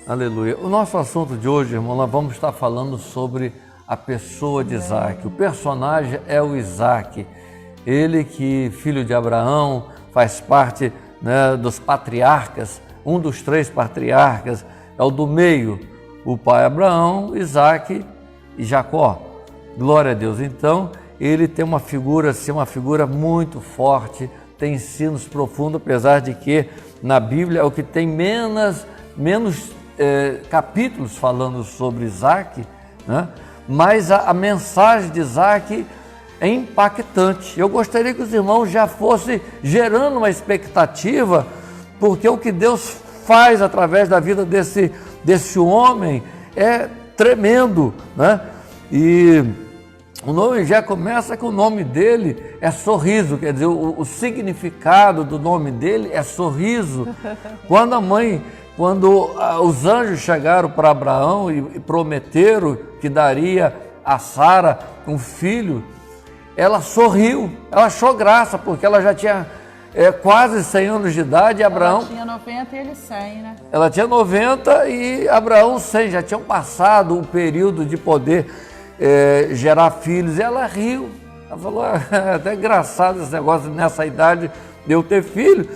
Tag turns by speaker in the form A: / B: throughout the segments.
A: Aleluia. O nosso assunto de hoje, irmão, nós vamos estar falando sobre a pessoa de Isaac. O personagem é o Isaac. Ele que, filho de Abraão, faz parte, né, dos patriarcas, um dos 3 patriarcas, é o do meio, o pai Abraão, Isaac e Jacó. Glória a Deus. Então, ele tem uma figura, assim, uma figura muito forte, tem ensinos profundos, apesar de que na Bíblia é o que tem menos capítulos falando sobre Isaac, né? Mas a mensagem de Isaac é impactante. Eu gostaria que os irmãos já fossem gerando uma expectativa, porque o que Deus faz através da vida desse homem é tremendo, né? E o nome já começa que o nome dele é sorriso, quer dizer, o significado do nome dele é sorriso. Quando os anjos chegaram para Abraão e prometeram que daria a Sara um filho, ela sorriu, ela achou graça, porque ela já tinha quase 100 anos de idade, e Abraão...
B: Ela tinha 90 e ele 100, né? Ela
A: tinha 90 e Abraão 100, já tinham passado o período de poder gerar filhos, e ela riu. Ela falou, é até engraçado esse negócio nessa idade de eu ter filho,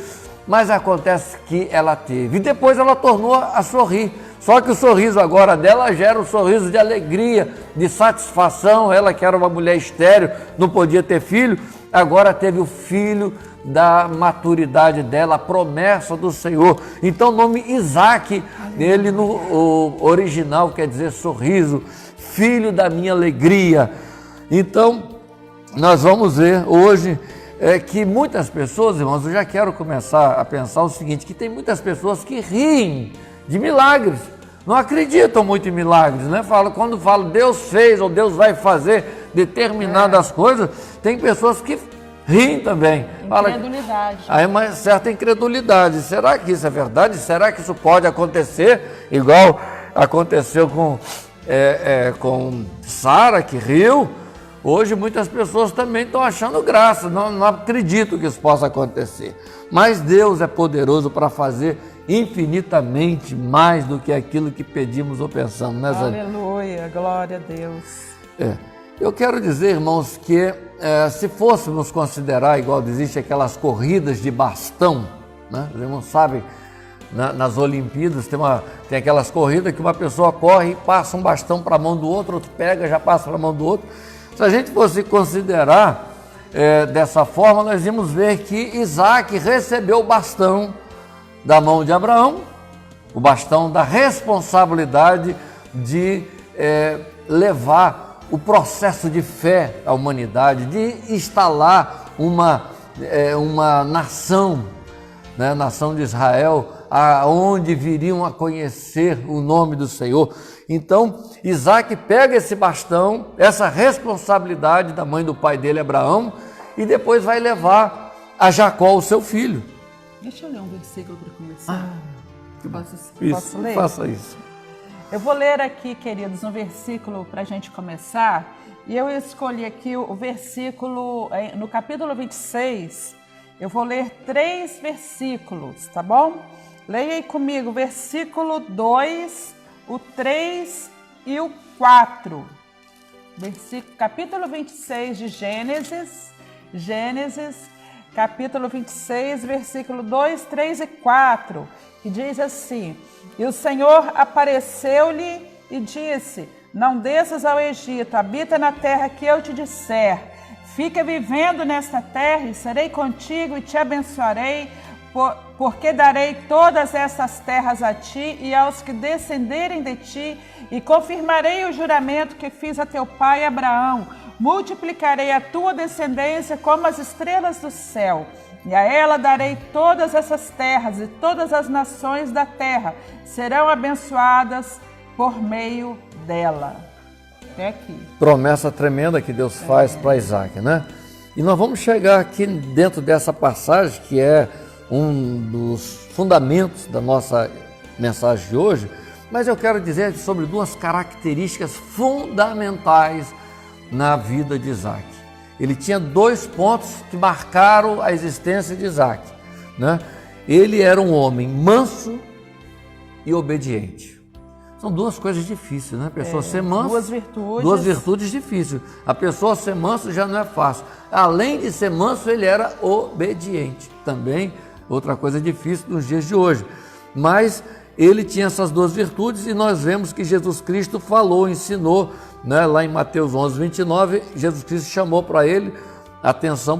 A: mas acontece que ela teve. E depois ela tornou a sorrir. Só que o sorriso agora dela gera um sorriso de alegria, de satisfação. Ela que era uma mulher estéril, não podia ter filho, agora teve o filho da maturidade dela, a promessa do Senhor. Então o nome Isaac, ele no original quer dizer sorriso, filho da minha alegria. Então nós vamos ver hoje que muitas pessoas, irmãos, eu já quero começar a pensar o seguinte, que tem muitas pessoas que riem de milagres, não acreditam muito em milagres, né? Quando fala Deus fez ou Deus vai fazer determinadas coisas, tem pessoas que riem também.
B: Incredulidade.
A: Aí uma certa incredulidade. Será que isso é verdade? Será que isso pode acontecer? Igual aconteceu com Sara, que riu. Hoje muitas pessoas também estão achando graça, não acredito que isso possa acontecer. Mas Deus é poderoso para fazer infinitamente mais do que aquilo que pedimos ou pensamos, né, Zé?
B: Aleluia, glória a Deus.
A: Eu quero dizer, irmãos, que se fôssemos considerar, igual existe aquelas corridas de bastão, né? Os irmãos sabem, nas Olimpíadas tem aquelas corridas que uma pessoa corre e passa um bastão para a mão do outro pega, já passa para a mão do outro. Se a gente fosse considerar dessa forma, nós íamos ver que Isaac recebeu o bastão da mão de Abraão, o bastão da responsabilidade de levar o processo de fé à humanidade, de instalar uma nação, né, nação de Israel, aonde viriam a conhecer o nome do Senhor. Então, Isaac pega esse bastão, essa responsabilidade da mãe do pai dele, Abraão, e depois vai levar a Jacó, o seu filho.
B: Deixa eu ler um versículo para começar.
A: Posso ler? Faça isso.
B: Eu vou ler aqui, queridos, um versículo para a gente começar. E eu escolhi aqui o versículo, no capítulo 26, eu vou ler 3 versículos, tá bom? Leia aí comigo, versículo 2, o 3 e o 4. Capítulo 26 de Gênesis, capítulo 26, versículo 2, 3 e 4, que diz assim: E o Senhor apareceu-lhe e disse, não desças ao Egito, habita na terra que eu te disser. Fica vivendo nesta terra e serei contigo e te abençoarei, porque darei todas essas terras a ti e aos que descenderem de ti, e confirmarei o juramento que fiz a teu pai Abraão. Multiplicarei a tua descendência como as estrelas do céu, e a ela darei todas essas terras, e todas as nações da terra serão abençoadas por meio dela. Até aqui.
A: Promessa tremenda que Deus faz para Isaac, né? E nós vamos chegar aqui dentro dessa passagem, que é um dos fundamentos da nossa mensagem de hoje, mas eu quero dizer sobre 2 características fundamentais na vida de Isaac. Ele tinha 2 pontos que marcaram a existência de Isaac, né? Ele era um homem manso e obediente. São duas coisas difíceis, né? A pessoa ser manso.
B: Duas
A: virtudes difíceis. A pessoa ser manso já não é fácil. Além de ser manso, ele era obediente. Também outra coisa difícil nos dias de hoje. Mas ele tinha essas duas virtudes e nós vemos que Jesus Cristo falou, ensinou, né? Lá em Mateus 11, 29, Jesus Cristo chamou para ele, atenção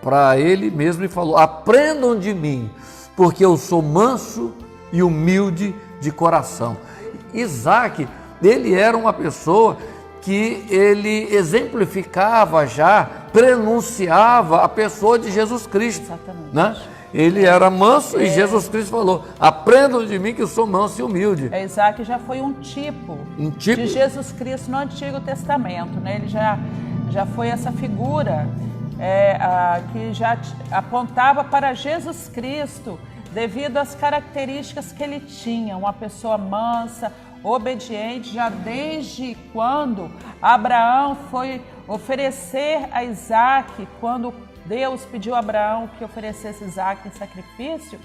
A: para ele mesmo e falou: aprendam de mim, porque eu sou manso e humilde de coração. Isaac, ele era uma pessoa que ele exemplificava já, prenunciava a pessoa de Jesus Cristo.
B: Exatamente.
A: Né? Ele era manso e Jesus Cristo falou: aprendam de mim que eu sou manso e humilde.
B: Isaac já foi um tipo de Jesus Cristo no Antigo Testamento, né? Ele já foi essa figura que já apontava para Jesus Cristo, devido às características que ele tinha, uma pessoa mansa, obediente, já desde quando Abraão foi oferecer a Isaac, quando Deus pediu a Abraão que oferecesse Isaac em sacrifício.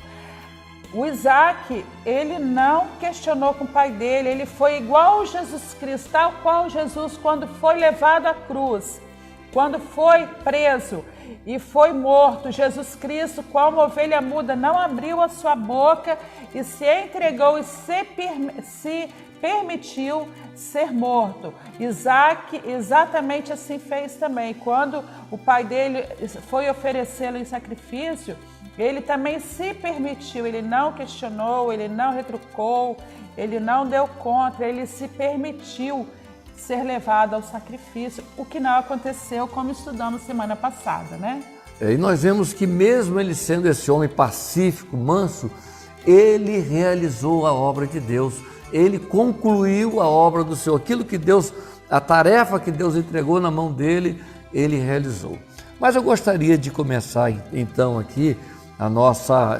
B: O Isaac, ele não questionou com o pai dele, ele foi igual a Jesus Cristo, tal qual Jesus quando foi levado à cruz, quando foi preso e foi morto. Jesus Cristo, qual uma ovelha muda, não abriu a sua boca e se entregou e se permitiu ser morto. Isaac exatamente assim fez também. Quando o pai dele foi oferecê-lo em sacrifício, ele também se permitiu, ele não questionou, ele não retrucou, ele não deu contra, ele se permitiu ser levado ao sacrifício, o que não aconteceu, como estudamos semana passada, né?
A: E nós vemos que mesmo ele sendo esse homem pacífico, manso, ele realizou a obra de Deus, ele concluiu a obra do Senhor, aquilo que Deus, a tarefa que Deus entregou na mão dele, ele realizou. Mas eu gostaria de começar então aqui,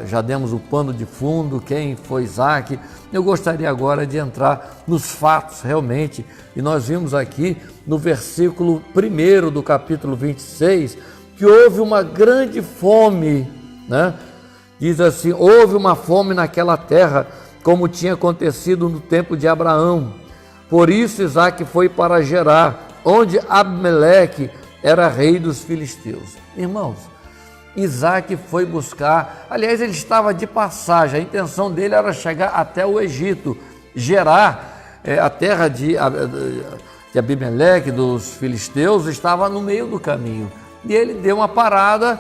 A: já demos o pano de fundo, quem foi Isaac. Eu gostaria agora de entrar nos fatos realmente, e nós vimos aqui no versículo 1 do capítulo 26, que houve uma grande fome, né? Diz assim: houve uma fome naquela terra, como tinha acontecido no tempo de Abraão. Por isso Isaac foi para Gerar, onde Abimeleque era rei dos filisteus. Irmãos, Isaac foi buscar, aliás, ele estava de passagem, a intenção dele era chegar até o Egito. Gerar, a terra de Abimeleque, dos filisteus, estava no meio do caminho. E ele deu uma parada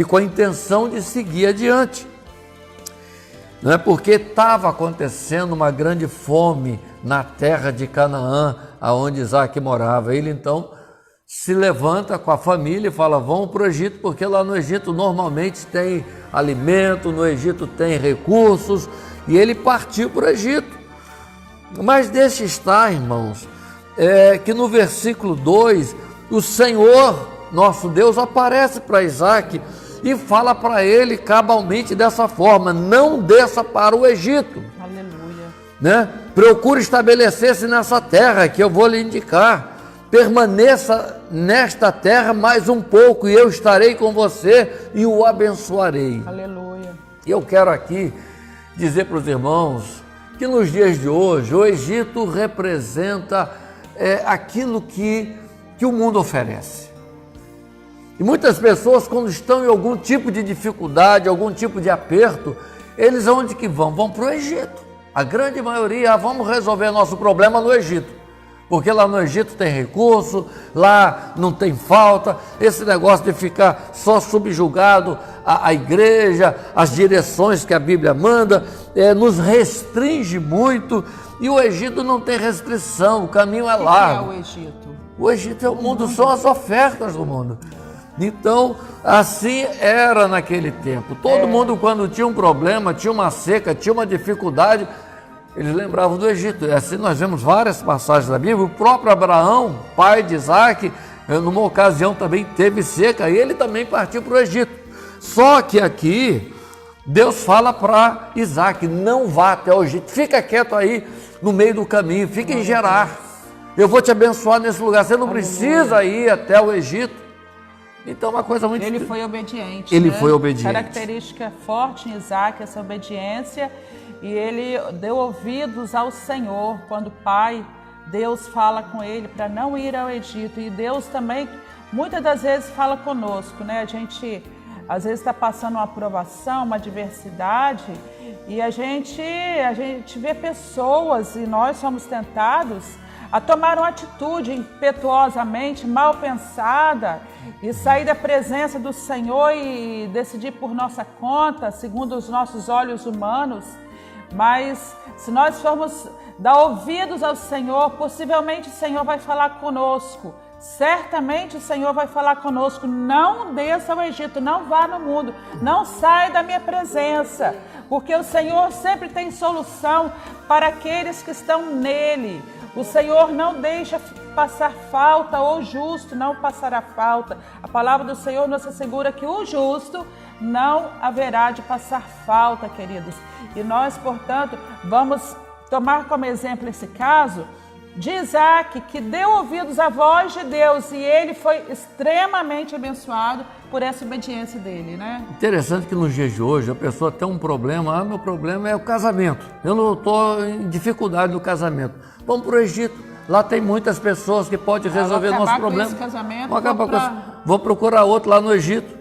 A: com a intenção de seguir adiante. Não é porque estava acontecendo uma grande fome na terra de Canaã, aonde Isaac morava. Ele então se levanta com a família e fala: vamos para o Egito, porque lá no Egito normalmente tem alimento, no Egito tem recursos, e ele partiu para o Egito. Mas deixe estar, irmãos, que no versículo 2, o Senhor, nosso Deus, aparece para Isaac e fala para ele cabalmente dessa forma: não desça para o Egito.
B: Aleluia.
A: Né? Procure estabelecer-se nessa terra que eu vou lhe indicar. Permaneça nesta terra mais um pouco e eu estarei com você e o abençoarei.
B: Aleluia.
A: E eu quero aqui dizer para os irmãos que nos dias de hoje o Egito representa aquilo que o mundo oferece. E muitas pessoas, quando estão em algum tipo de dificuldade, algum tipo de aperto, eles aonde que vão? Vão para o Egito. A grande maioria: vamos resolver nosso problema no Egito. Porque lá no Egito tem recurso, lá não tem falta. Esse negócio de ficar só subjugado à igreja, às direções que a Bíblia manda, nos restringe muito. E o Egito não tem restrição, o caminho é largo.
B: O que é o Egito?
A: O Egito é o mundo, são as ofertas do mundo. Então, assim era naquele tempo. Todo mundo, quando tinha um problema, tinha uma seca, tinha uma dificuldade, eles lembravam do Egito. Assim nós vemos várias passagens da Bíblia. O próprio Abraão, pai de Isaac, numa ocasião também teve seca e ele também partiu para o Egito. Só que aqui, Deus fala para Isaac: não vá até o Egito, fica quieto aí no meio do caminho, fica em Gerar. Eu vou te abençoar nesse lugar, você não precisa ir até o Egito. Então, uma coisa muito...
B: Ele foi obediente.
A: Ele
B: né?
A: foi obediente.
B: Característica forte em Isaac, essa obediência. E ele deu ouvidos ao Senhor quando o pai, Deus fala com ele para não ir ao Egito. E Deus também, muitas das vezes, fala conosco, né? A gente, às vezes, está passando uma provação, uma adversidade, e a gente vê pessoas, e nós somos tentados a tomar uma atitude impetuosamente, mal pensada, e sair da presença do Senhor e decidir por nossa conta, segundo os nossos olhos humanos. Mas se nós formos dar ouvidos ao Senhor, possivelmente o Senhor vai falar conosco. Certamente o Senhor vai falar conosco. Não desça ao Egito, não vá no mundo, não saia da minha presença, porque o Senhor sempre tem solução para aqueles que estão nele. O Senhor não deixa passar falta, o justo não passará falta. A palavra do Senhor nos assegura que o justo não haverá de passar falta, queridos. E nós, portanto, vamos tomar como exemplo esse caso de Isaac, que deu ouvidos à voz de Deus, e ele foi extremamente abençoado por essa obediência dele, né?
A: Interessante que nos dias de hoje a pessoa tem um problema, meu problema é o casamento, eu não estou em dificuldade no casamento, vamos para o Egito, lá tem muitas pessoas que podem resolver o nosso problema. Vou procurar outro lá no Egito.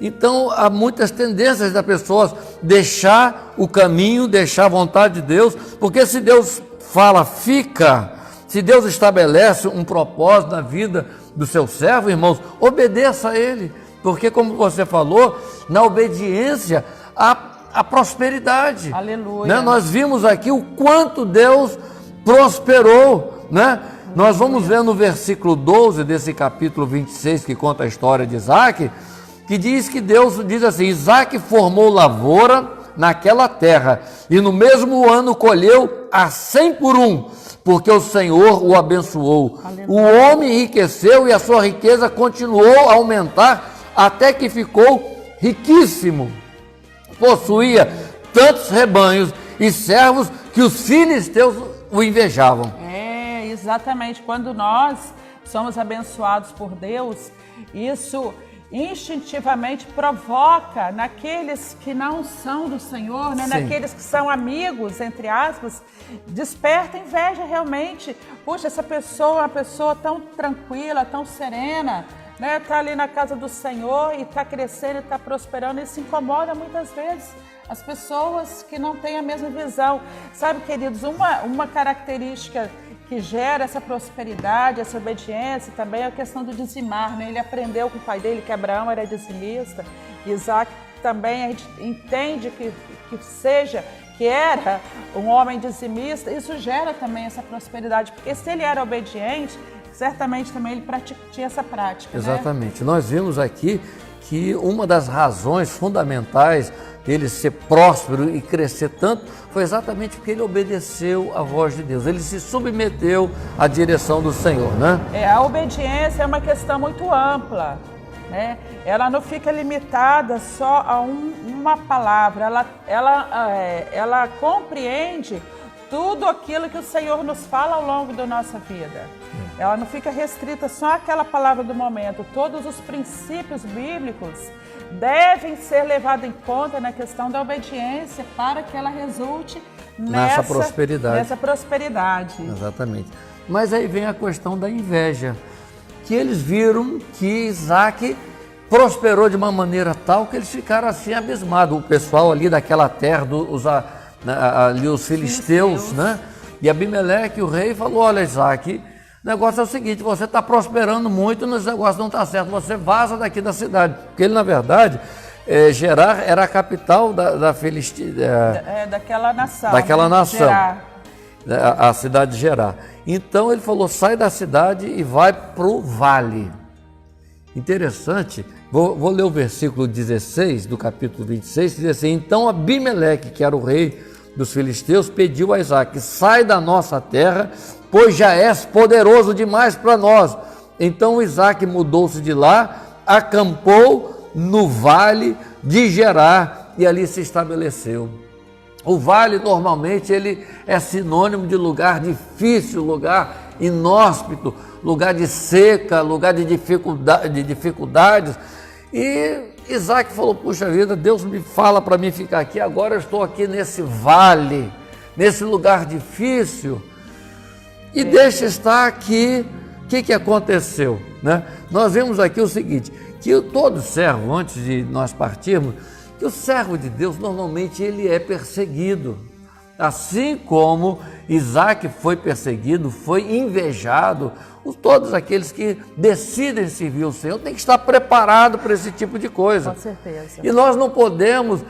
A: Então há muitas tendências das pessoas deixar o caminho, deixar a vontade de Deus, porque se Deus fala, fica. Se Deus estabelece um propósito na vida do seu servo, irmãos, obedeça a Ele, porque como você falou, na obediência há prosperidade.
B: Aleluia.
A: Né? Nós vimos aqui o quanto Deus prosperou, né? Nós vamos ver no versículo 12 desse capítulo 26, que conta a história de Isaac, que diz que Deus diz assim: Isaac formou lavoura naquela terra, e no mesmo ano colheu a 100 por um, porque o Senhor o abençoou. Aleluia. O homem enriqueceu e a sua riqueza continuou a aumentar até que ficou riquíssimo. Possuía tantos rebanhos e servos que os filisteus o invejavam.
B: Exatamente. Quando nós somos abençoados por Deus, isso instintivamente provoca naqueles que não são do Senhor, né? Naqueles que são amigos, entre aspas, desperta inveja realmente. Puxa, essa pessoa é uma pessoa tão tranquila, tão serena, né? Está ali na casa do Senhor e está crescendo, está prosperando, e se incomoda muitas vezes as pessoas que não têm a mesma visão. Sabe, queridos, uma característica que gera essa prosperidade, essa obediência, também é a questão do dizimar, né? Ele aprendeu com o pai dele que Abraão era dizimista, Isaac também, a gente entende que era um homem dizimista. Isso gera também essa prosperidade, porque se ele era obediente, certamente também ele tinha essa prática.
A: Exatamente. Né? Nós vimos aqui que uma das razões fundamentais dele ser próspero e crescer tanto foi exatamente porque ele obedeceu à voz de Deus, ele se submeteu à direção do Senhor, né?
B: A obediência é uma questão muito ampla, né? Ela não fica limitada só a uma palavra, ela compreende tudo aquilo que o Senhor nos fala ao longo da nossa vida. Ela não fica restrita só àquela palavra do momento. Todos os princípios bíblicos devem ser levados em conta na questão da obediência para que ela resulte nessa prosperidade.
A: Exatamente. Mas aí vem a questão da inveja, que eles viram que Isaac prosperou de uma maneira tal que eles ficaram assim abismados. O pessoal ali daquela terra, ali os filisteus, né? E Abimeleque, o rei, falou: olha, Isaac, o negócio é o seguinte, você está prosperando muito, mas o negócio não está certo, você vaza daqui da cidade. Porque ele, na verdade, Gerar era a capital da Filistia.
B: Daquela nação.
A: Daquela nação.
B: Gerar.
A: A cidade de Gerar. Então ele falou: sai da cidade e vai para o vale. Interessante, vou ler o versículo 16 do capítulo 26, que diz assim: então Abimeleque, que era o rei dos filisteus, pediu a Isaac: sai da nossa terra, pois já és poderoso demais para nós. Então Isaac mudou-se de lá, acampou no vale de Gerar e ali se estabeleceu. O vale normalmente ele é sinônimo de lugar difícil, lugar inóspito, lugar de seca, lugar de dificuldades. E Isaac falou, puxa vida, Deus me fala para mim ficar aqui, agora eu estou aqui nesse vale, nesse lugar difícil, e deixa estar aqui. O que aconteceu? Né? Nós vemos aqui o seguinte, que todo servo, antes de nós partirmos, que o servo de Deus normalmente ele é perseguido, assim como Isaac foi perseguido, foi invejado. Todos aqueles que decidem servir o Senhor têm que estar preparados para esse tipo de coisa.
B: Com certeza.
A: E nós não podemos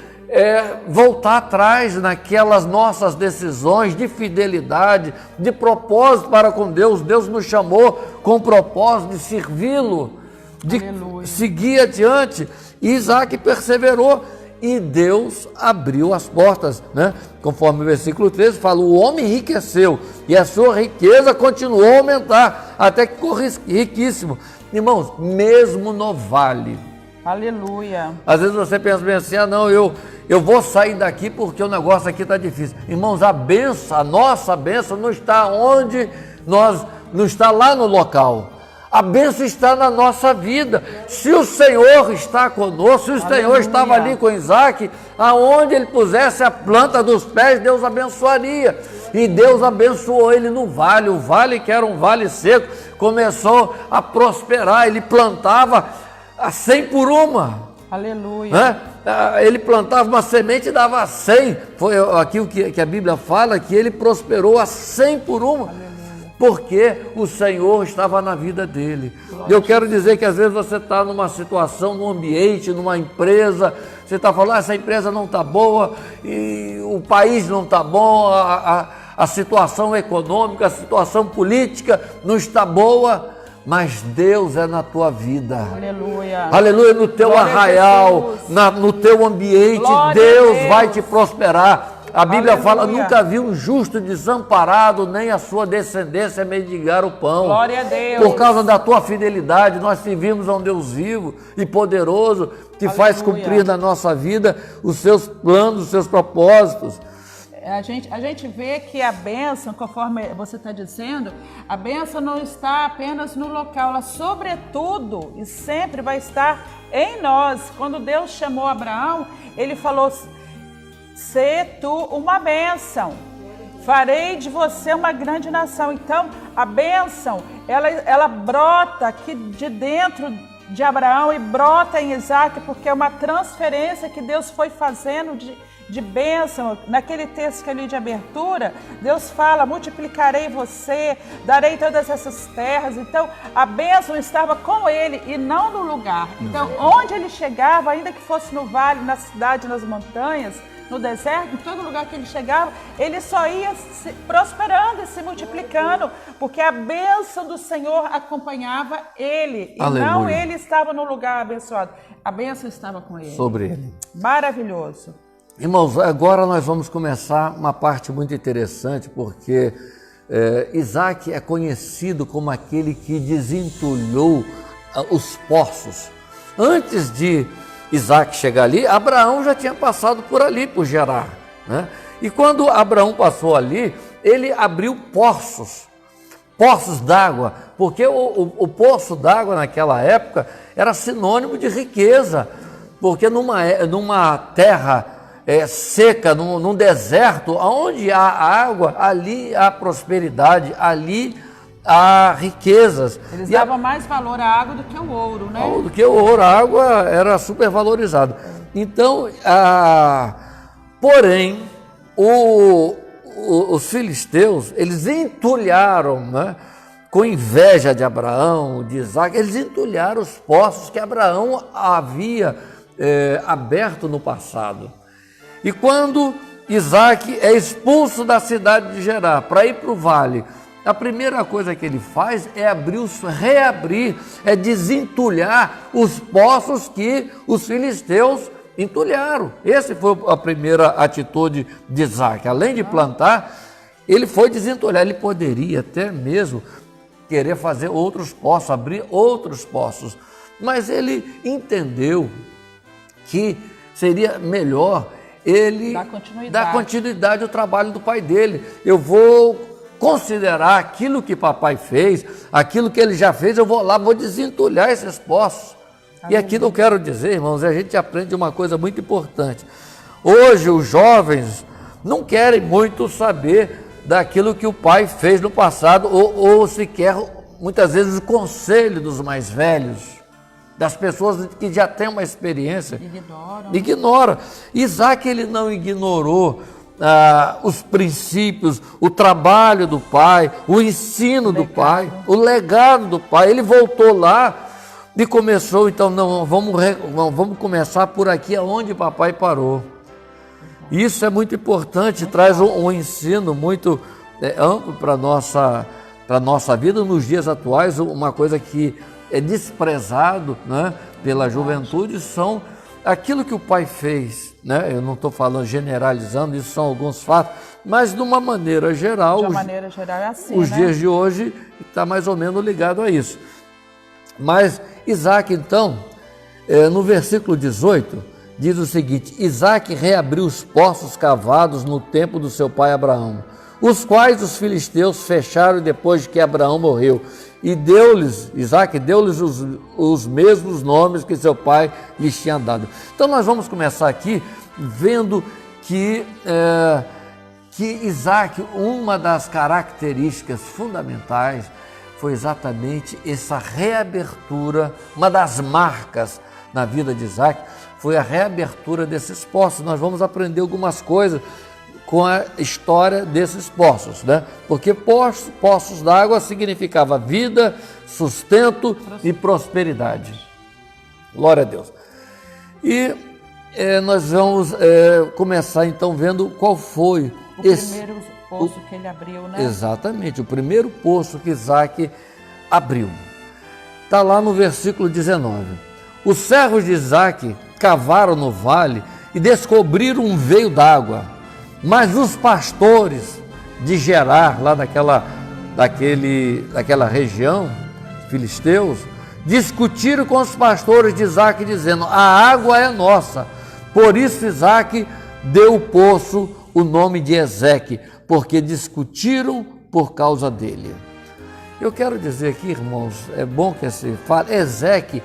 A: voltar atrás naquelas nossas decisões de fidelidade, de propósito para com Deus. Deus nos chamou com o propósito de servi-lo, de seguir adiante. E Isaac perseverou e Deus abriu as portas, né? Conforme o versículo 13 fala, o homem enriqueceu e a sua riqueza continuou a aumentar, até que ficou riquíssimo. Irmãos, mesmo no vale.
B: Aleluia.
A: Às vezes você pensa bem assim, não, eu vou sair daqui porque o negócio aqui está difícil. Irmãos, a nossa bênção não está onde não está lá no local. A bênção está na nossa vida. Se o Senhor está conosco, se o Senhor estava ali com Isaac, aonde ele pusesse a planta dos pés, Deus abençoaria. E Deus abençoou ele no vale. O vale, que era um vale seco, começou a prosperar. Ele plantava a 100 por uma.
B: Aleluia.
A: Né? Ele plantava uma semente e dava 100. Foi aquilo que a Bíblia fala, que ele prosperou a 100 por uma. Aleluia. Porque o Senhor estava na vida dele. Eu quero dizer que às vezes você está numa situação, num ambiente, numa empresa, você está falando, essa empresa não está boa, e o país não está bom, a situação econômica, a situação política não está boa, mas Deus é na tua vida.
B: Aleluia.
A: Aleluia, no teu arraial, no teu ambiente,
B: Glória
A: Deus vai te prosperar. A Bíblia
B: Aleluia.
A: fala, nunca vi um justo desamparado, nem a sua descendência mendigar o pão.
B: Glória a Deus.
A: Por causa da tua fidelidade, nós servimos a um Deus vivo e poderoso, que faz cumprir na nossa vida os seus planos, os seus propósitos.
B: A gente vê que a bênção, conforme você está dizendo, a bênção não está apenas no local, ela sobretudo e sempre vai estar em nós. Quando Deus chamou Abraão, ele falou, sê tu uma bênção, farei de você uma grande nação. Então, a bênção, ela brota aqui de dentro de Abraão e brota em Isaac, porque é uma transferência que Deus foi fazendo de bênção. Naquele texto que eu li de abertura, Deus fala, multiplicarei você, darei todas essas terras. Então, a bênção estava com ele e não no lugar. Então, onde ele chegava, ainda que fosse no vale, na cidade, nas montanhas, no deserto, em todo lugar que ele chegava, ele só ia se prosperando e se multiplicando, porque a bênção do Senhor acompanhava ele.
A: Aleluia.
B: E não ele estava no lugar abençoado, a bênção estava com ele.
A: Sobre ele.
B: Maravilhoso.
A: Irmãos, agora nós vamos começar uma parte muito interessante, porque Isaac é conhecido como aquele que desentulhou os poços. Antes de Isaac chegar ali, Abraão já tinha passado por ali, por Gerar, né? E quando Abraão passou ali, ele abriu poços d'água, porque o poço d'água naquela época era sinônimo de riqueza, porque numa terra seca, num deserto, onde há água, ali há prosperidade, ali há riquezas.
B: Eles davam mais valor à água do que ao ouro, né?
A: Do que o ouro, a água era super valorizada. Então, porém, os filisteus, eles entulharam, né, com inveja de Abraão, de Isaac, eles entulharam os poços que Abraão havia aberto no passado. E quando Isaac é expulso da cidade de Gerar para ir para o vale, a primeira coisa que ele faz é reabrir, é desentulhar os poços que os filisteus entulharam. Essa foi a primeira atitude de Isaac. Além de plantar, ele foi desentulhar. Ele poderia até mesmo querer fazer outros poços, abrir outros poços. Mas ele entendeu que seria melhor ele dar continuidade ao trabalho do pai dele. Eu vou considerar aquilo que papai fez, aquilo que ele já fez, eu vou lá, vou desentulhar esses poços. E aqui eu quero dizer, irmãos, a gente aprende uma coisa muito importante. Hoje os jovens não querem muito saber daquilo que o pai fez no passado, ou sequer, muitas vezes, o conselho dos mais velhos, das pessoas que já têm uma experiência. Ignora. Isaac, ele não ignorou os princípios, o trabalho do pai, o ensino do pai, o legado do pai. Ele voltou lá e começou, então, vamos começar por aqui aonde papai parou. Isso é muito importante, traz um ensino muito amplo para a nossa vida nos dias atuais. Uma coisa que é desprezado, né, pela juventude são aquilo que o pai fez, né? Eu não estou falando generalizando, isso são alguns fatos, mas de uma maneira geral,
B: é assim,
A: os
B: né?
A: dias de hoje está mais ou menos ligado a isso. Mas Isaac, então, no versículo 18, diz o seguinte: Isaac reabriu os poços cavados no tempo do seu pai Abraão, os quais os filisteus fecharam depois de que Abraão morreu. E Isaac deu-lhes os mesmos nomes que seu pai lhes tinha dado. Então nós vamos começar aqui vendo que Isaac, uma das características fundamentais foi exatamente essa reabertura, uma das marcas na vida de Isaac foi a reabertura desses poços. Nós vamos aprender algumas coisas com a história desses poços, né? Porque poços d'água significava vida, sustento e prosperidade. Glória a Deus. E nós vamos começar então vendo qual foi
B: o primeiro poço que ele abriu, né?
A: Exatamente, o primeiro poço que Isaac abriu. Está lá no versículo 19. Os servos de Isaac cavaram no vale e descobriram um veio d'água. Mas os pastores de Gerar, lá daquela região, filisteus, discutiram com os pastores de Isaac, dizendo: a água é nossa. Por isso Isaac deu o poço o nome de Ezeque, porque discutiram por causa dele. Eu quero dizer aqui, irmãos, é bom que se fale, Ezeque,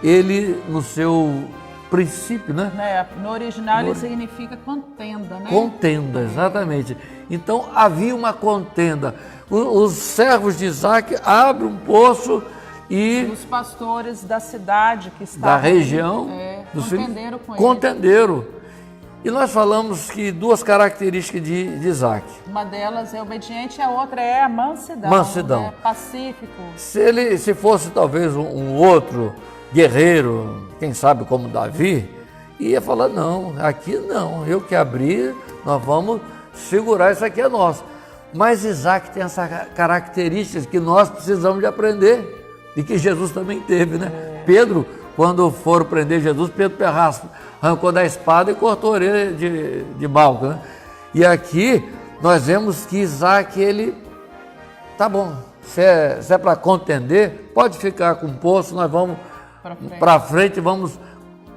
A: ele no seu princípio, né?
B: No original ele significa contenda, né?
A: Contenda, exatamente. Então havia uma contenda. Os servos de Isaac abrem um poço e
B: os pastores da cidade que estavam
A: da região
B: contenderam com ele.
A: Contenderam. E nós falamos que duas características de Isaac.
B: Uma delas é obediente, a outra é a mansidão. Né? Pacífico.
A: Se fosse talvez um outro guerreiro, quem sabe como Davi, ia falar: não, aqui não, eu que abri, nós vamos segurar, isso aqui é nosso. Mas Isaac tem essa característica que nós precisamos de aprender e que Jesus também teve, né? Pedro, quando foram prender Jesus, Pedro arrancou da espada e cortou a orelha de Malco, né? E aqui nós vemos que Isaac, ele, tá bom, se é para contender, pode ficar com o poço, nós vamos para frente, vamos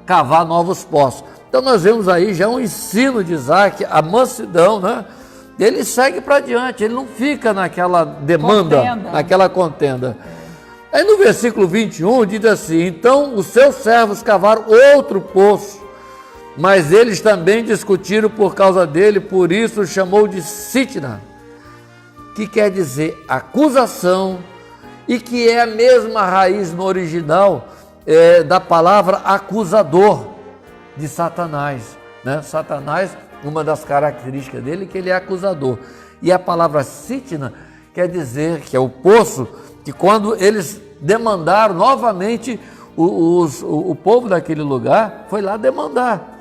A: cavar novos poços. Então nós vemos aí já um ensino de Isaac, a mansidão, né? Ele segue para diante, ele não fica naquela demanda, naquela contenda. Aí no versículo 21 diz assim: então os seus servos cavaram outro poço, mas eles também discutiram por causa dele, por isso o chamou de Sitna, que quer dizer acusação, e que é a mesma raiz no original da palavra acusador de Satanás, né? Satanás, uma das características dele é que ele é acusador. E a palavra Sitna quer dizer que é o poço, que quando eles demandaram novamente, o povo daquele lugar foi lá demandar.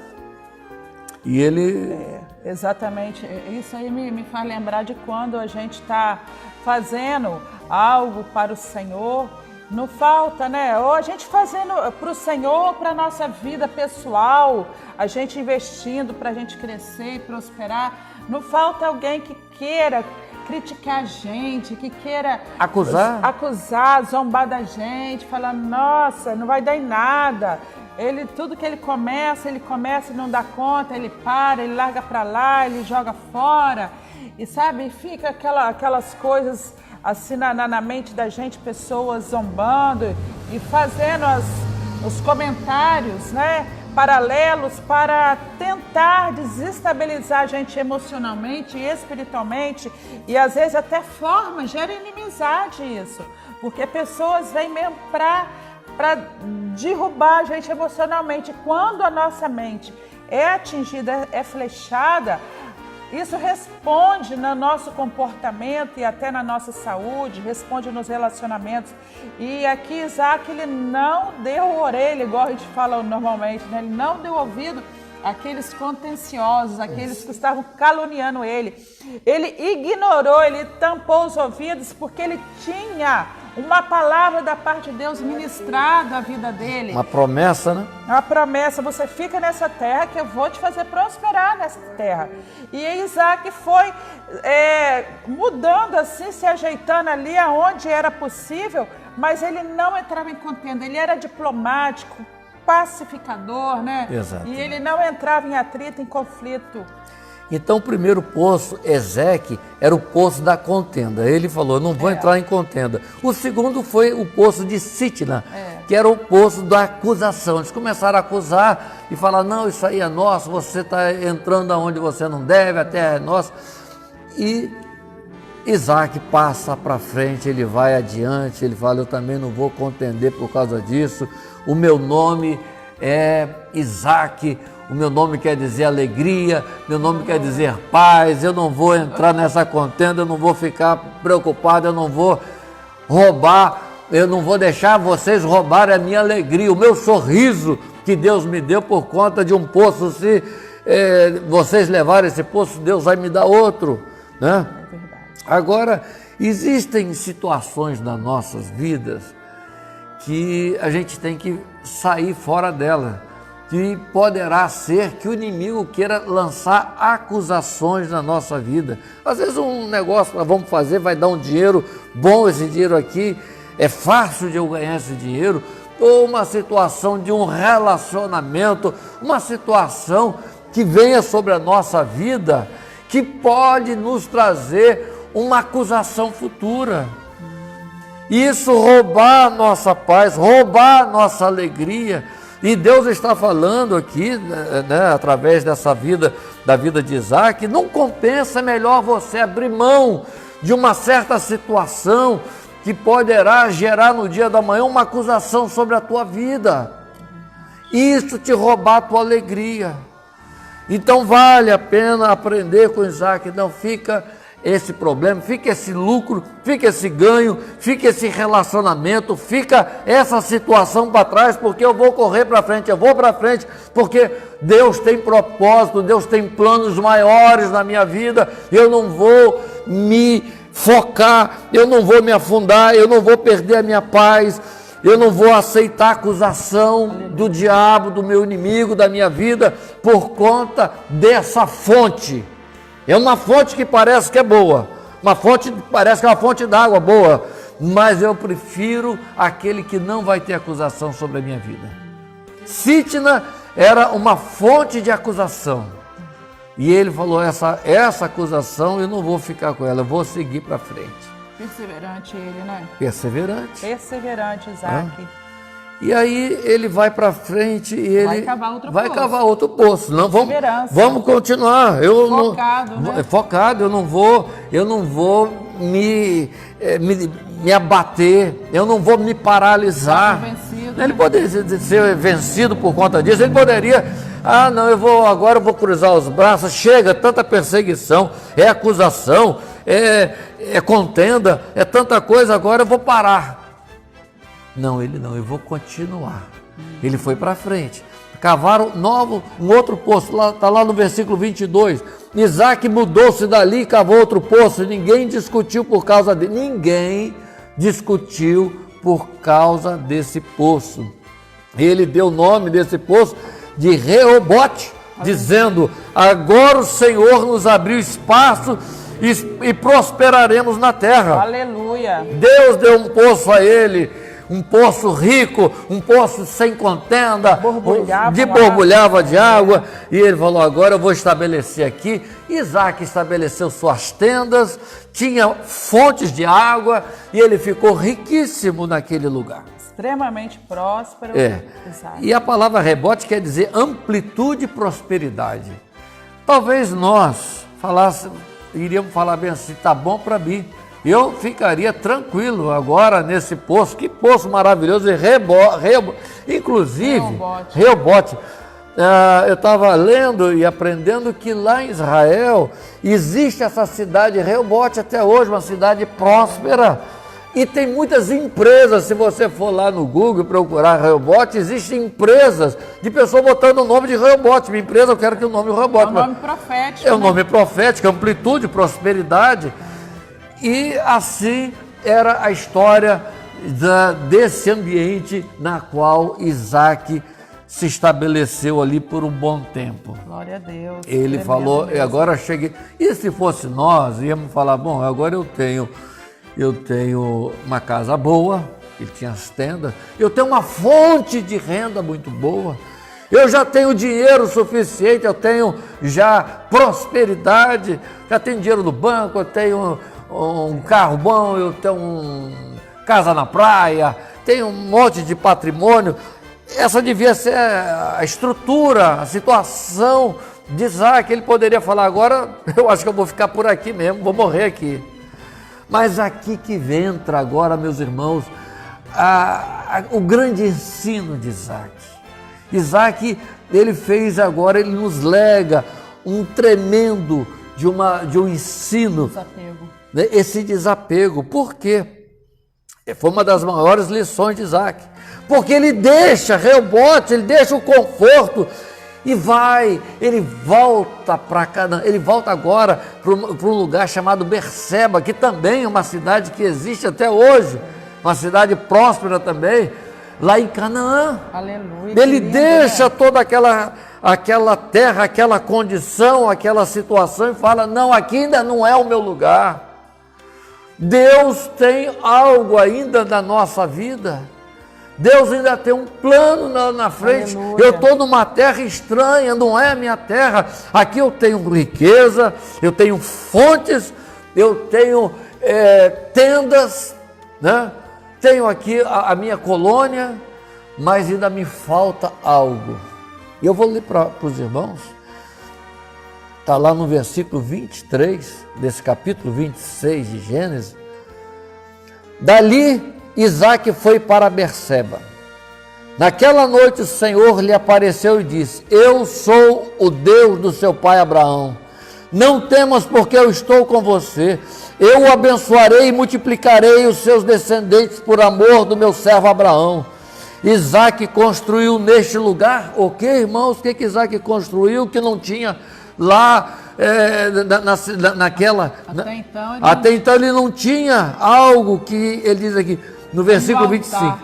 A: E ele...
B: exatamente, isso aí me faz lembrar de quando a gente está fazendo algo para o Senhor. Não falta, né? Ou a gente fazendo para o Senhor, para a nossa vida pessoal, a gente investindo para a gente crescer e prosperar. Não falta alguém que queira criticar a gente, que queira acusar, zombar da gente, falar: nossa, não vai dar em nada. Tudo que ele começa e não dá conta, ele para, ele larga para lá, ele joga fora. E sabe, fica aquelas coisas assim na mente da gente, pessoas zombando e fazendo os comentários, né, paralelos para tentar desestabilizar a gente emocionalmente e espiritualmente, e às vezes até gera inimizade isso, porque pessoas vêm mesmo para derrubar a gente emocionalmente. Quando a nossa mente é atingida, é flechada, isso responde no nosso comportamento e até na nossa saúde, responde nos relacionamentos. E aqui Isaac, ele não deu orelha, igual a gente fala normalmente, né? Ele não deu ouvido àqueles contenciosos, aqueles que estavam caluniando ele. Ele ignorou, ele tampou os ouvidos, porque ele tinha uma palavra da parte de Deus ministrada à vida dele.
A: Uma promessa, né?
B: Uma promessa: você fica nessa terra que eu vou te fazer prosperar nessa terra. E Isaac foi mudando assim, se ajeitando ali aonde era possível, mas ele não entrava em contenda, ele era diplomático, pacificador, né?
A: Exato.
B: E ele não entrava em atrito, em conflito.
A: Então o primeiro poço, Ezeque, era o poço da contenda. Ele falou, não vou entrar em contenda. O segundo foi o poço de Sitna, que era o poço da acusação. Eles começaram a acusar e falar, não, isso aí é nosso, você está entrando aonde você não deve, a terra é nossa. E Isaac passa para frente, ele vai adiante, ele fala, eu também não vou contender por causa disso. O meu nome é Isaac, o meu nome quer dizer alegria, meu nome quer dizer paz, eu não vou entrar nessa contenda, eu não vou ficar preocupado, eu não vou roubar, eu não vou deixar vocês roubarem a minha alegria, o meu sorriso que Deus me deu por conta de um poço. Se vocês levarem esse poço, Deus vai me dar outro, né?
B: É verdade.
A: Agora, existem situações nas nossas vidas que a gente tem que sair fora dela, que poderá ser que o inimigo queira lançar acusações na nossa vida. Às vezes um negócio que nós vamos fazer vai dar um dinheiro bom, esse dinheiro aqui, é fácil de eu ganhar esse dinheiro, ou uma situação de um relacionamento, uma situação que venha sobre a nossa vida, que pode nos trazer uma acusação futura. Isso roubar a nossa paz, roubar a nossa alegria. E Deus está falando aqui, né, através dessa vida, da vida de Isaac, não compensa, é melhor você abrir mão de uma certa situação que poderá gerar no dia da manhã uma acusação sobre a tua vida. Isso te roubar a tua alegria. Então vale a pena aprender com Isaac, não fica esse problema, fica esse lucro, fica esse ganho, fica esse relacionamento, fica essa situação para trás, porque eu vou correr para frente, eu vou para frente, porque Deus tem propósito, Deus tem planos maiores na minha vida, eu não vou me focar, eu não vou me afundar, eu não vou perder a minha paz, eu não vou aceitar a acusação do diabo, do meu inimigo, da minha vida, por conta dessa fonte. É uma fonte que parece que é boa, uma fonte que parece que é uma fonte d'água boa, mas eu prefiro aquele que não vai ter acusação sobre a minha vida. Sitna era uma fonte de acusação, e ele falou, essa acusação eu não vou ficar com ela, eu vou seguir para frente.
B: Perseverante ele, né?
A: Perseverante.
B: Perseverante, Isaac.
A: E aí ele vai para frente e ele vai cavar outro poço. Não, vamos continuar. Focado, eu não vou me abater, eu não vou me paralisar. Ele poderia ser vencido por conta disso, ele poderia, agora eu vou cruzar os braços, chega, tanta perseguição, é acusação, é contenda, é tanta coisa, agora eu vou parar. Não, ele não, eu vou continuar. Ele foi para frente. Cavaram um outro poço, está lá no versículo 22. Isaac mudou-se dali e cavou outro poço. Ninguém discutiu por causa dele. Ninguém discutiu por causa desse poço. Ele deu o nome desse poço de Reobote, dizendo, agora o Senhor nos abriu espaço e prosperaremos na terra.
B: Aleluia.
A: Deus deu um poço a ele, um poço rico, um poço sem contenda,
B: borbulhava
A: borbulhava de água, e ele falou, agora eu vou estabelecer aqui. Isaac estabeleceu suas tendas, tinha fontes de água, e ele ficou riquíssimo naquele lugar.
B: Extremamente próspero.
A: E a palavra rebote quer dizer amplitude e prosperidade. Talvez nós iríamos falar bem assim, tá bom para mim. Eu ficaria tranquilo agora nesse poço, que poço maravilhoso, inclusive, Rehobote. Eu estava lendo e aprendendo que lá em Israel existe essa cidade Rehobote até hoje, uma cidade próspera. E tem muitas empresas, se você for lá no Google procurar Rehobote, existem empresas de pessoas botando o nome de Rehobote. Minha empresa, eu quero que o nome Rehobote.
B: É um nome profético.
A: É um nome profético, amplitude, prosperidade. E assim era a história desse ambiente na qual Isaac se estabeleceu ali por um bom tempo.
B: Glória a Deus.
A: Ele falou, mesmo. Agora cheguei. E se fosse nós, íamos falar, bom, agora eu tenho uma casa boa, ele tinha as tendas, eu tenho uma fonte de renda muito boa, eu já tenho dinheiro suficiente, eu tenho já prosperidade, já tenho dinheiro no banco, eu tenho um carro bom, eu tenho casa na praia, tenho um monte de patrimônio. Essa devia ser a estrutura, a situação de Isaac. Ele poderia falar, agora eu acho que eu vou ficar por aqui mesmo, vou morrer aqui. Mas aqui que entra agora, meus irmãos, o grande ensino de Isaac. Isaac, ele fez agora, ele nos lega um tremendo de um ensino.
B: Desapego.
A: Esse desapego. Por quê? Foi uma das maiores lições de Isaac. Porque ele deixa Rehobote, ele deixa o conforto e ele volta para Canaã, ele volta agora para um lugar chamado Berseba, que também é uma cidade que existe até hoje, uma cidade próspera também, lá em Canaã.
B: Aleluia.
A: Ele deixa toda aquela terra, aquela condição, aquela situação e fala, não, aqui ainda não é o meu lugar. Deus tem algo ainda na nossa vida. Deus ainda tem um plano na frente. Aleluia. Eu estou numa terra estranha, não é a minha terra. Aqui eu tenho riqueza, eu tenho fontes, eu tenho tendas, né? Tenho aqui a minha colônia, mas ainda me falta algo. E eu vou ler para os irmãos. Está lá no versículo 23, desse capítulo 26 de Gênesis. Dali Isaac foi para Berseba. Naquela noite o Senhor lhe apareceu e disse, eu sou o Deus do seu pai Abraão. Não temas, porque eu estou com você. Eu o abençoarei e multiplicarei os seus descendentes por amor do meu servo Abraão. Isaac construiu neste lugar, o que, irmãos? O que Isaac construiu que não tinha lá naquela... Até então ele não tinha algo que ele diz aqui, no versículo 25.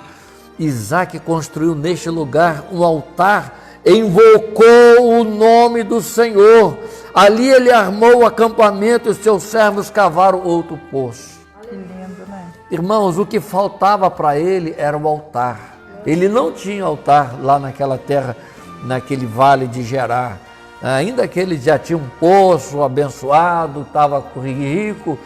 A: Isaac construiu neste lugar um altar, invocou o nome do Senhor. Ali ele armou o acampamento e os seus servos cavaram outro poço.
B: Que lindo, né?
A: Irmãos, o que faltava para ele era o altar. Ele não tinha altar lá naquela terra, naquele vale de Gerar. Ainda que ele já tinha um poço abençoado, estava rico,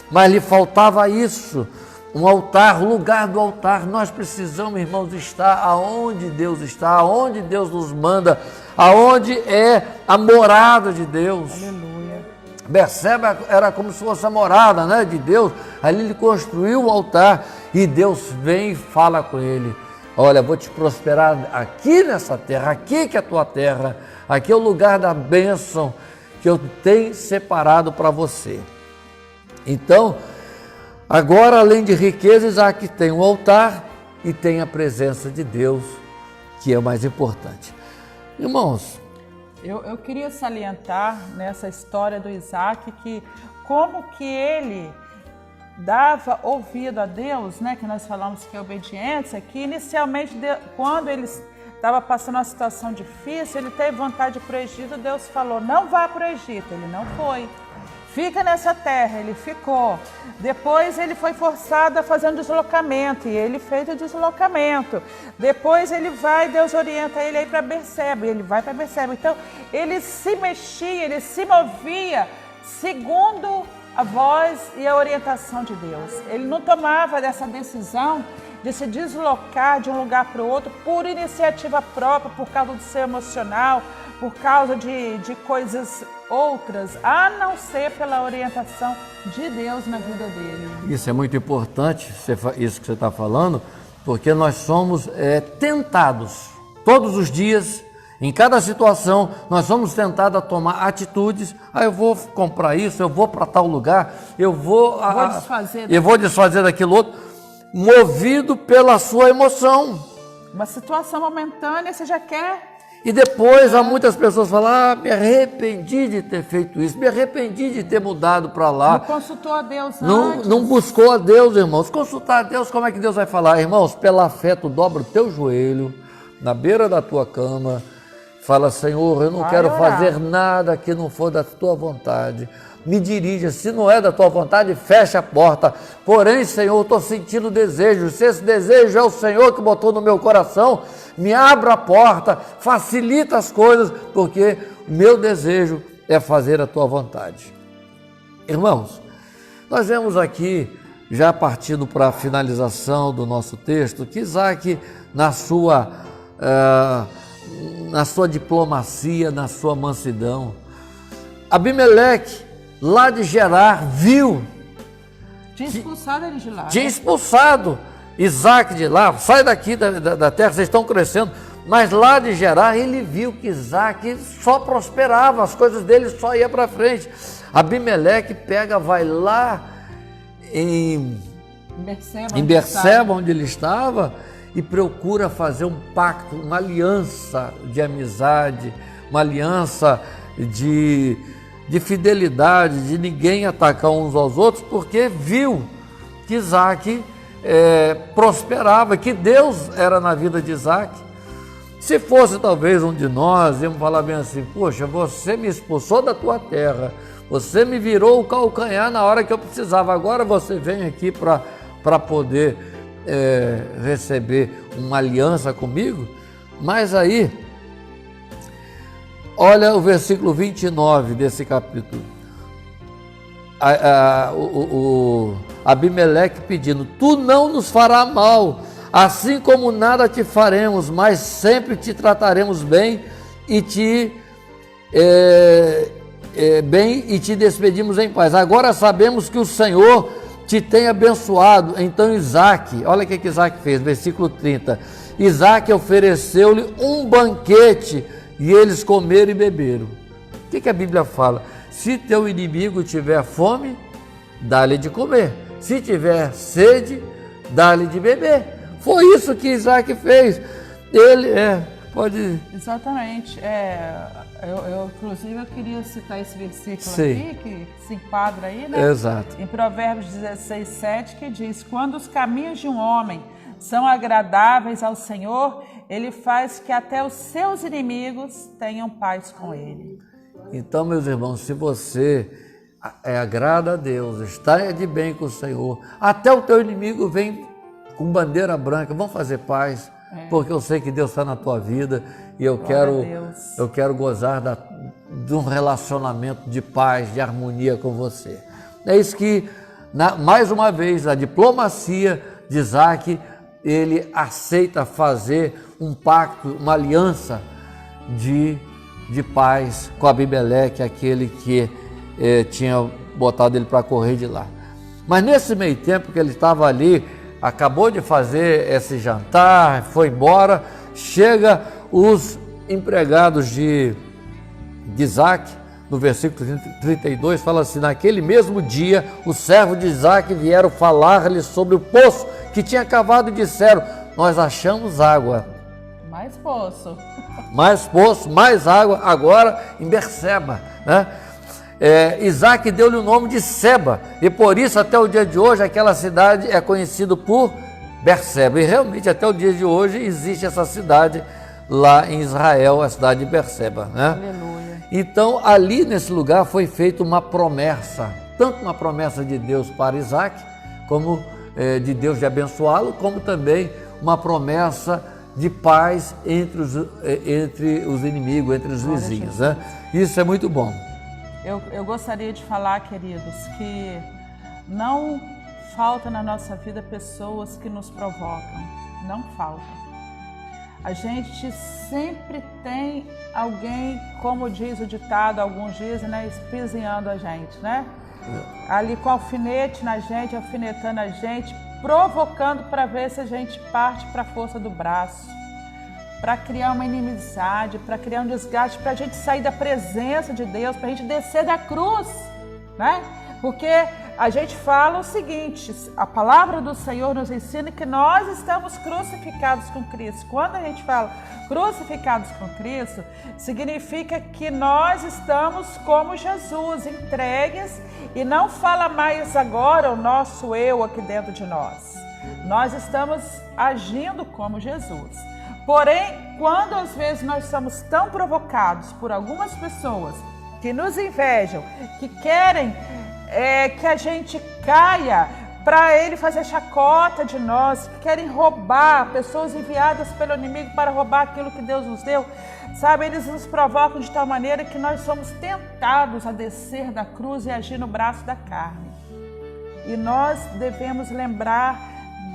A: mas lhe faltava isso, um altar, o lugar do altar. Nós precisamos, irmãos, estar aonde Deus está, aonde Deus nos manda, aonde é a morada de Deus.
B: Aleluia.
A: Berseba era como se fosse a morada, né, de Deus. Ali ele construiu um altar e Deus vem e fala com ele, olha, vou te prosperar aqui nessa terra, aqui que é a tua terra, aqui é o lugar da bênção que eu tenho separado para você. Então, agora, além de riqueza, Isaac tem um altar e tem a presença de Deus, que é o mais importante. Irmãos,
B: eu queria salientar nessa história do Isaac que como que ele dava ouvido a Deus, né, que nós falamos que é obediência, que inicialmente, quando ele estava passando uma situação difícil, ele teve vontade de ir para o Egito, Deus falou, não vá para o Egito, ele não foi. fica nessa terra, ele ficou. Depois ele foi forçado a fazer um deslocamento, e ele fez o deslocamento. Depois ele vai, Deus orienta ele aí para Berseba, e ele vai para Berseba. Então ele se mexia, ele se movia segundo a voz e a orientação de Deus. Ele não tomava dessa decisão de se deslocar de um lugar para o outro por iniciativa própria, por causa do seu emocional, por causa de coisas outras, a não ser pela orientação de Deus na vida dele.
A: Isso é muito importante, isso que você está falando, porque nós somos tentados todos os dias. Em cada situação, nós somos tentados a tomar atitudes. Eu vou comprar isso, eu vou para tal lugar, eu vou desfazer daquilo outro, movido pela sua emoção.
B: Uma situação momentânea, você já quer.
A: E depois, há muitas pessoas falam, me arrependi de ter feito isso, me arrependi de ter mudado para lá.
B: Não consultou a Deus antes.
A: Não buscou a Deus, irmãos. Consultar a Deus, como é que Deus vai falar? Irmãos, pela fé, tu dobra o teu joelho na beira da tua cama. Fala, Senhor, eu não quero fazer nada que não for da tua vontade. Me dirija, se não é da tua vontade, fecha a porta. Porém, Senhor, estou sentindo desejo. Se esse desejo é o Senhor que botou no meu coração, me abra a porta, facilita as coisas, porque o meu desejo é fazer a tua vontade. Irmãos, nós vemos aqui, já partindo para a finalização do nosso texto, que Isaac, na sua diplomacia, na sua mansidão, Abimeleque, lá de Gerar, viu.
B: Tinha expulsado ele de lá.
A: Tinha expulsado Isaac de lá, sai daqui da terra, vocês estão crescendo. Mas lá de Gerar, ele viu que Isaac só prosperava, as coisas dele só iam para frente. Abimeleque vai lá em Berseba, onde ele estava, e procura fazer um pacto, uma aliança de amizade, uma aliança de fidelidade, de ninguém atacar uns aos outros, porque viu que Isaac prosperava, que Deus era na vida de Isaac. Se fosse talvez um de nós, íamos falar bem assim, poxa, você me expulsou da tua terra, você me virou o calcanhar na hora que eu precisava, agora você vem aqui para poder receber uma aliança comigo. Mas aí, olha o versículo 29 desse capítulo. Abimeleque pedindo, tu não nos fará mal, assim como nada te faremos, mas sempre te trataremos bem e te despedimos em paz. Agora sabemos que o Senhor te tem abençoado. Então Isaac, olha o que Isaac fez, versículo 30. Isaac ofereceu-lhe um banquete e eles comeram e beberam. O que a Bíblia fala? Se teu inimigo tiver fome, dá-lhe de comer. Se tiver sede, dá-lhe de beber. Foi isso que Isaac fez. Ele pode...
B: Exatamente. Inclusive, eu queria citar esse versículo aqui, que se enquadra aí, né?
A: Exato.
B: Em Provérbios 16, 7, que diz, quando os caminhos de um homem são agradáveis ao Senhor, ele faz que até os seus inimigos tenham paz com ele.
A: Então, meus irmãos, se você agrada a Deus, está de bem com o Senhor, até o teu inimigo vem com bandeira branca, vamos fazer paz, porque eu sei que Deus está na tua vida e eu quero gozar de um relacionamento de paz, de harmonia com você. É isso que, mais uma vez, a diplomacia de Isaac, ele aceita fazer um pacto, uma aliança de paz com Abimeleque, aquele que tinha botado ele para correr de lá. Mas nesse meio tempo que ele estava ali, acabou de fazer esse jantar, foi embora, chega os empregados de Isaac, no versículo 32, fala assim, naquele mesmo dia, os servos de Isaac vieram falar-lhe sobre o poço que tinha cavado e disseram, nós achamos água.
B: Mais poço.
A: Mais poço, mais água, agora em Berseba, né? Isaac deu-lhe o nome de Seba, e por isso até o dia de hoje aquela cidade é conhecida por Berseba, e realmente até o dia de hoje existe essa cidade lá em Israel, a cidade de Berseba, né?
B: Aleluia.
A: Então, ali nesse lugar foi feita uma promessa, tanto uma promessa de Deus para Isaac, como de Deus de abençoá-lo, como também uma promessa de paz entre os inimigos, entre os vizinhos, né? Isso é muito bom.
B: Eu gostaria de falar, queridos, que não falta na nossa vida pessoas que nos provocam, não falta. A gente sempre tem alguém, como diz o ditado, alguns dizem, né, espizinhando a gente, né? Ali com alfinete na gente, alfinetando a gente, provocando para ver se a gente parte para a força do braço, para criar uma inimizade, para criar um desgaste, para a gente sair da presença de Deus, para a gente descer da cruz, né? Porque a gente fala o seguinte, a palavra do Senhor nos ensina que nós estamos crucificados com Cristo. Quando a gente fala crucificados com Cristo, significa que nós estamos como Jesus, entregues, e não fala mais agora o nosso eu aqui dentro de nós. Nós estamos agindo como Jesus. Porém, quando às vezes nós somos tão provocados por algumas pessoas que nos invejam, que querem que a gente caia para ele fazer chacota de nós, que querem roubar, pessoas enviadas pelo inimigo para roubar aquilo que Deus nos deu, sabe, eles nos provocam de tal maneira que nós somos tentados a descer da cruz e agir no braço da carne. E nós devemos lembrar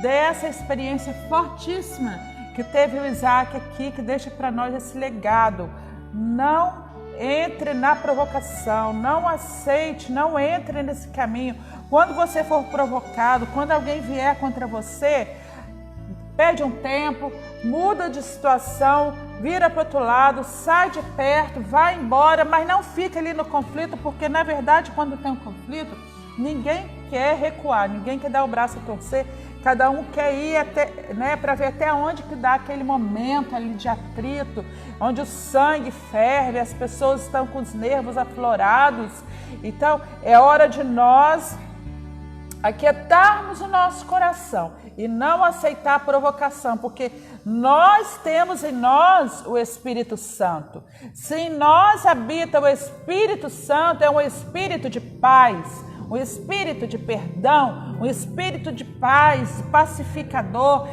B: dessa experiência fortíssima que teve o Isaac aqui, que deixa para nós esse legado. Não entre na provocação, não aceite, não entre nesse caminho. Quando você for provocado, quando alguém vier contra você, pede um tempo, muda de situação, vira para o outro lado, sai de perto, vai embora, mas não fica ali no conflito, porque na verdade quando tem um conflito, ninguém quer recuar, ninguém quer dar o braço a torcer, cada um quer ir até, né, para ver até onde que dá aquele momento ali de atrito, onde o sangue ferve, as pessoas estão com os nervos aflorados. Então, é hora de nós aquietarmos o nosso coração e não aceitar a provocação, porque nós temos em nós o Espírito Santo. Se em nós habita o Espírito Santo, é um espírito de paz, um espírito de perdão, um espírito de paz, pacificador.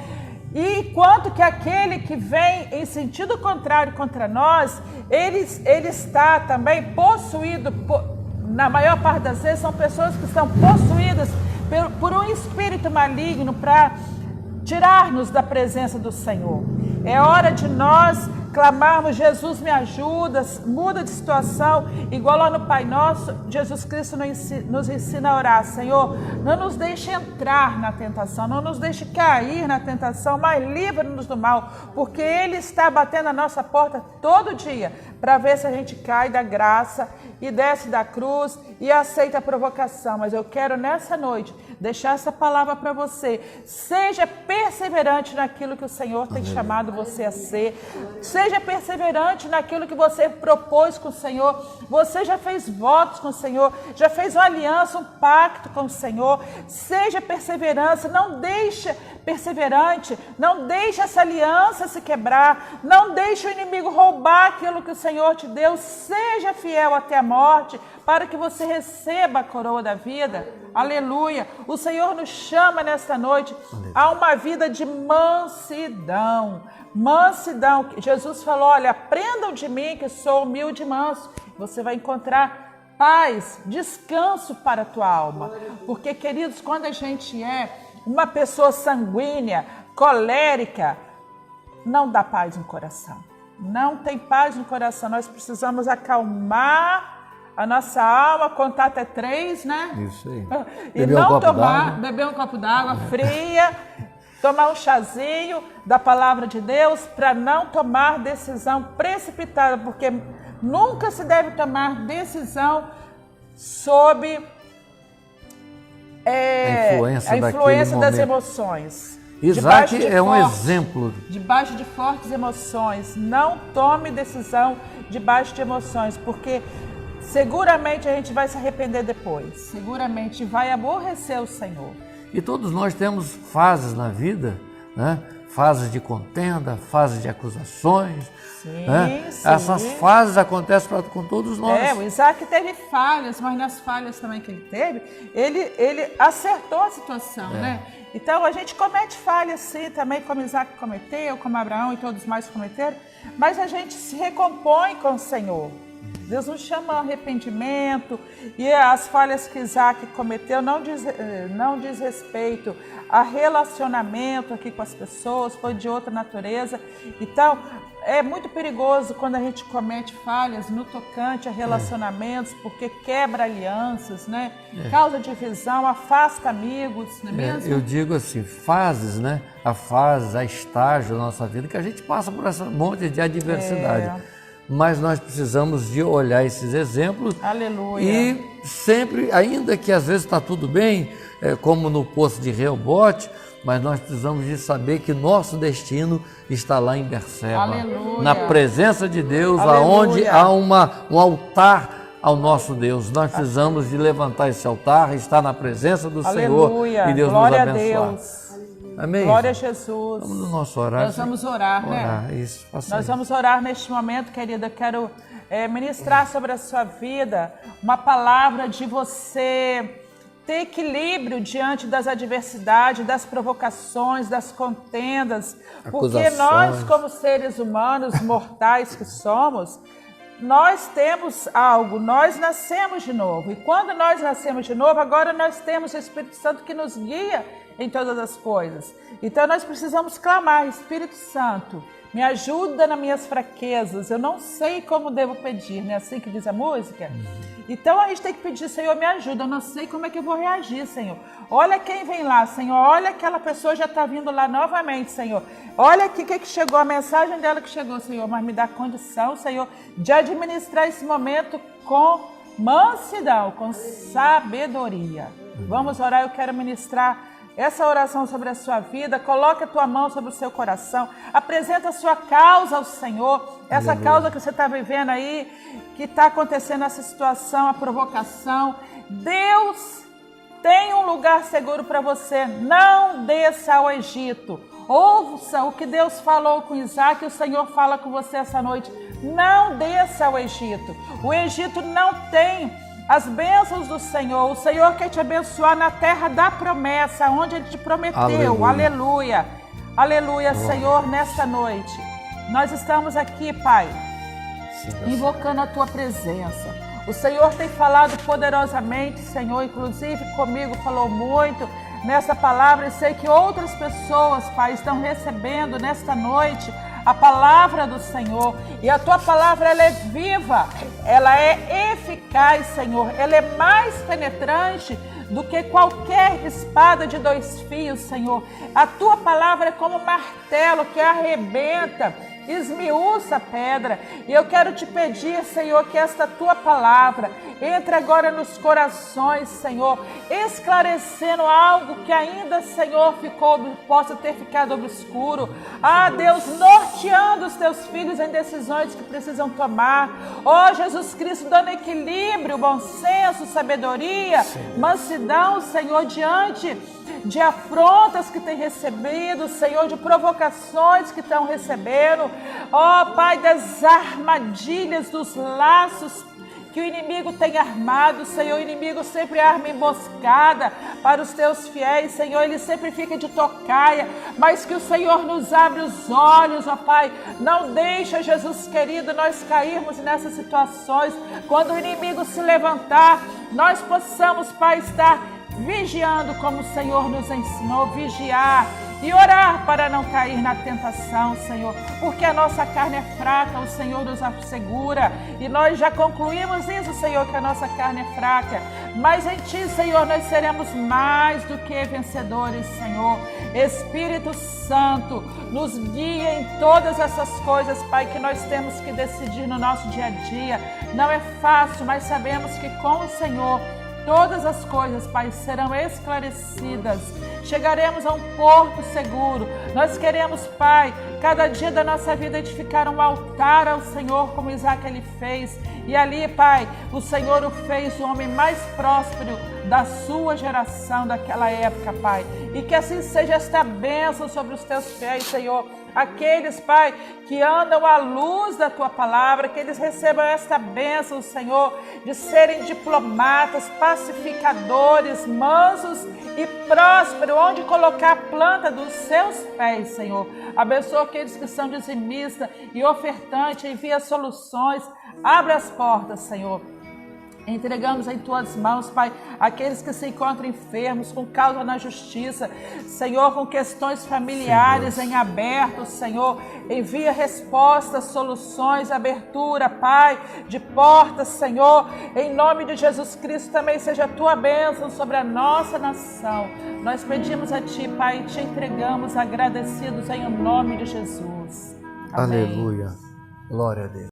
B: E enquanto que aquele que vem em sentido contrário contra nós, ele está também possuído, na maior parte das vezes, são pessoas que estão possuídas por um espírito maligno para tirar-nos da presença do Senhor. É hora de nós clamarmos: Jesus, me ajuda, muda de situação, igual lá no Pai Nosso, Jesus Cristo nos ensina a orar: Senhor, não nos deixe entrar na tentação, não nos deixe cair na tentação, mas livra-nos do mal, porque Ele está batendo a nossa porta todo dia, para ver se a gente cai da graça e desce da cruz e aceita a provocação. Mas eu quero nessa noite deixar essa palavra para você: seja perseverante naquilo que o Senhor tem chamado você a ser, seja perseverante naquilo que você propôs com o Senhor. Você já fez votos com o Senhor, já fez uma aliança, um pacto com o Senhor. Seja perseverante, não deixe essa aliança se quebrar, não deixe o inimigo roubar aquilo que o Senhor te deu. Seja fiel até a morte, para que você receba a coroa da vida. Aleluia! O Senhor nos chama nesta noite a uma vida de mansidão. Mansidão. Jesus falou: olha, aprendam de mim que sou humilde e manso. Você vai encontrar paz, descanso para a tua alma. Porque, queridos, quando a gente é uma pessoa sanguínea, colérica, não dá paz no coração. Não tem paz no coração. Nós precisamos acalmar a nossa alma, contar até 3, né? Isso aí. E não beber um copo d'água fria, tomar um chazinho da palavra de Deus, para não tomar decisão precipitada, porque nunca se deve tomar decisão sob a influência das emoções.
A: Isaac é um exemplo.
B: Debaixo de fortes emoções. Não tome decisão debaixo de emoções, porque seguramente a gente vai se arrepender depois. Seguramente vai aborrecer o Senhor.
A: E todos nós temos fases na vida, né? fases de contenda, fases de acusações.
B: Sim,
A: né?
B: sim.
A: Essas fases acontecem com todos nós.
B: O Isaac teve falhas, mas nas falhas também que ele teve, ele acertou a situação, né? Então a gente comete falhas sim, também como Isaac cometeu, como Abraão e todos mais cometeram, mas a gente se recompõe com o Senhor. Deus nos chama ao arrependimento, e as falhas que Isaac cometeu não diz respeito a relacionamento aqui com as pessoas, foi de outra natureza. Então, é muito perigoso quando a gente comete falhas no tocante a relacionamentos, porque quebra alianças, né? Causa divisão, afasta amigos, não é mesmo?
A: Eu digo assim, fases, né? Há estágios da nossa vida que a gente passa por esse monte de adversidade. Mas nós precisamos de olhar esses exemplos.
B: Aleluia.
A: E sempre, ainda que às vezes está tudo bem, como no poço de Reobote, mas nós precisamos de saber que nosso destino está lá em Berseba.
B: Aleluia.
A: Na presença de Deus,
B: Aleluia.
A: aonde há um altar ao nosso Deus. Nós precisamos de levantar esse altar, estar na presença do
B: Aleluia.
A: Senhor e Deus
B: Glória
A: nos abençoar.
B: A Deus.
A: Amém?
B: Glória a Jesus.
A: Vamos no nosso horário.
B: Nós vamos orar, né?
A: Isso,
B: Nós vamos orar neste momento, querida. Quero ministrar sobre a sua vida uma palavra de você ter equilíbrio diante das adversidades, das provocações, das contendas. Porque nós, como seres humanos mortais que somos, nós temos algo, nós nascemos de novo. E quando nós nascemos de novo, agora nós temos o Espírito Santo que nos guia em todas as coisas. Então nós precisamos clamar: Espírito Santo, me ajuda nas minhas fraquezas, eu não sei como devo pedir, não é assim que diz a música? Então a gente tem que pedir: Senhor, me ajuda, eu não sei como é que eu vou reagir, Senhor. Olha quem vem lá, Senhor, olha aquela pessoa já está vindo lá novamente, Senhor. Olha aqui o que chegou, a mensagem dela que chegou, Senhor, mas me dá condição, Senhor, de administrar esse momento com mansidão, com sabedoria. Vamos orar, eu quero ministrar essa oração sobre a sua vida. Coloque a tua mão sobre o seu coração, apresenta a sua causa ao Senhor, essa causa que você está vivendo aí, que está acontecendo essa situação, a provocação. Deus tem um lugar seguro para você, não desça ao Egito. Ouça o que Deus falou com Isaac, e o Senhor fala com você essa noite: não desça ao Egito. O Egito não tem as bênçãos do Senhor. O Senhor quer te abençoar na terra da promessa, onde Ele te prometeu. Aleluia. Aleluia, aleluia. Senhor, nesta noite, nós estamos aqui, Pai, invocando a Tua presença. O Senhor tem falado poderosamente, Senhor, inclusive comigo falou muito nessa palavra, e sei que outras pessoas, Pai, estão recebendo nesta noite a palavra do Senhor. E a Tua palavra, ela é viva, ela é eficaz, Senhor, ela é mais penetrante do que qualquer espada de 2 fios, Senhor. A Tua palavra é como um martelo que arrebenta, esmiuça a pedra. E eu quero te pedir, Senhor, que esta Tua palavra entre agora nos corações, Senhor, esclarecendo algo que ainda, Senhor, possa ter ficado obscuro. Ah, Deus, norteando os Teus filhos em decisões que precisam tomar. Ó, Jesus Cristo, dando equilíbrio, bom senso, sabedoria, mansidão, Senhor, diante de afrontas que tem recebido, Senhor, de provocações que estão recebendo. Ó, Pai, das armadilhas, dos laços que o inimigo tem armado, Senhor. O inimigo sempre arma emboscada para os Teus fiéis, Senhor. Ele sempre fica de tocaia, mas que o Senhor nos abre os olhos, ó Pai. Não deixa, Jesus querido, nós cairmos nessas situações. Quando o inimigo se levantar, nós possamos, Pai, estar vigiando como o Senhor nos ensinou, vigiar e orar para não cair na tentação, Senhor, porque a nossa carne é fraca, o Senhor nos assegura, e nós já concluímos isso, Senhor, que a nossa carne é fraca, mas em Ti, Senhor, nós seremos mais do que vencedores, Senhor. Espírito Santo, nos guia em todas essas coisas, Pai, que nós temos que decidir no nosso dia a dia. Não é fácil, mas sabemos que com o Senhor todas as coisas, Pai, serão esclarecidas. Chegaremos a um porto seguro. Nós queremos, Pai, cada dia da nossa vida edificar um altar ao Senhor, como Isaac ele fez. E ali, Pai, o Senhor o fez o homem mais próspero da sua geração, daquela época, Pai. E que assim seja esta bênção sobre os teus fiéis, Senhor. Aqueles, Pai, que andam à luz da tua palavra, que eles recebam esta bênção, Senhor, de serem diplomatas, pacificadores, mansos e prósperos, onde colocar a planta dos seus pés, Senhor. Abençoa aqueles que são dizimistas e ofertantes, envia soluções, abre as portas, Senhor. Entregamos em tuas mãos, Pai, aqueles que se encontram enfermos, com causa na justiça, Senhor, com questões familiares em aberto, Senhor, envia respostas, soluções, abertura, Pai, de portas, Senhor, em nome de Jesus Cristo, também seja a tua bênção sobre a nossa nação. Nós pedimos a Ti, Pai, e Te entregamos agradecidos em nome de Jesus. Amém.
A: Aleluia, glória a Deus.